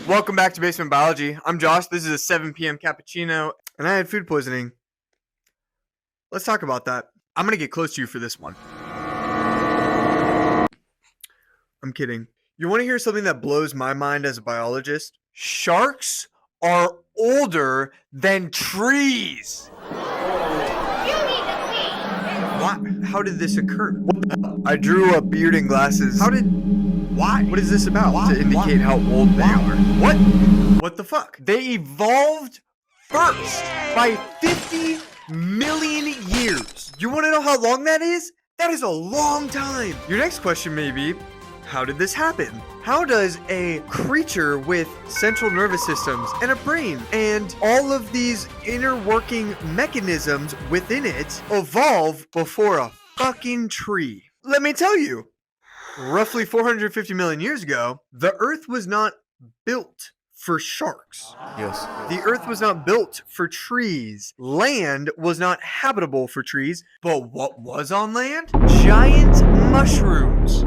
Welcome back to Basement Biology. I'm Josh. This is a 7 p.m. cappuccino, and I had food poisoning. Let's talk about that. I'm going to get close to you for this one. I'm kidding. You want to hear something that blows my mind as a biologist? Sharks are older than trees. What? How did this occur? I drew a beard and glasses. Why? What is this about? To indicate how old they are. What? What the fuck? They evolved first by 50 million years. You want to know how long that is? That is a long time. Your next question may be, how did this happen? How does a creature with central nervous systems and a brain and all of these inner working mechanisms within it evolve before a fucking tree? Let me tell you. Roughly 450 million years ago, the Earth was not built for sharks. Yes. The Earth was not built for trees. Land was not habitable for trees. But what was on land? Giant mushrooms.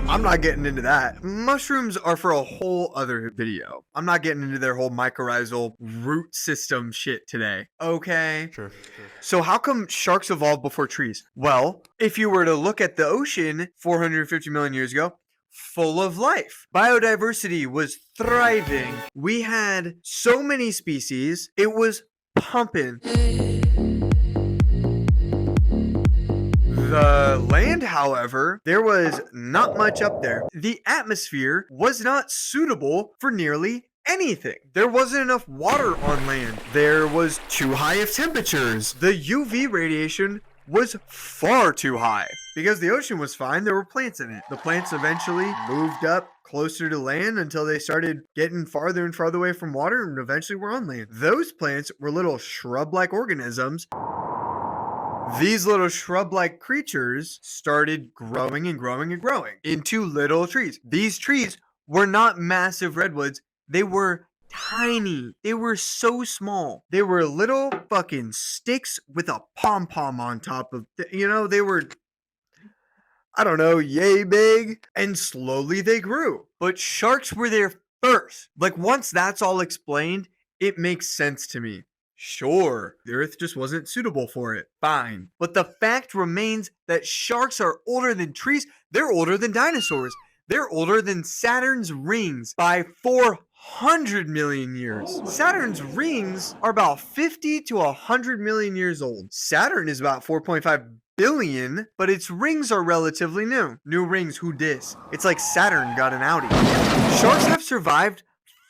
I'm not getting into that. Mushrooms are for a whole other video. I'm not getting into their whole mycorrhizal root system shit today. Okay? Sure. So how come sharks evolved before trees? Well, if you were to look at the ocean 450 million years ago, full of life. Biodiversity was thriving. We had so many species, it was pumping. The land, however, there was not much up there. The atmosphere was not suitable for nearly anything. There wasn't enough water on land. There was too high of temperatures. The UV radiation was far too high. Because the ocean was fine, there were plants in it. The plants eventually moved up closer to land until they started getting farther and farther away from water and eventually were on land. Those plants were little shrub-like organisms. These little shrub-like creatures started growing and growing and growing into little trees. These trees were not massive redwoods. They were tiny. They were so small. They were little fucking sticks with a pom-pom on top of, they were, I don't know, yay big. And slowly they grew. But sharks were there first. Like once that's all explained, it makes sense to me. Sure, the Earth just wasn't suitable for it. Fine. But the fact remains that sharks are older than trees. They're older than dinosaurs. They're older than Saturn's rings by 400 million years. Saturn's rings are about 50 to 100 million years old. Saturn is about 4.5 billion, but its rings are relatively new. New rings, who dis? It's like Saturn got an Audi. Sharks have survived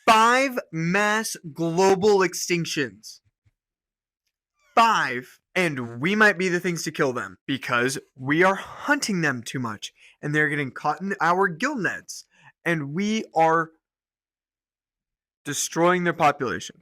5 mass global extinctions. 5, and we might be the things to kill them because we are hunting them too much and they're getting caught in our gill nets and we are destroying their population.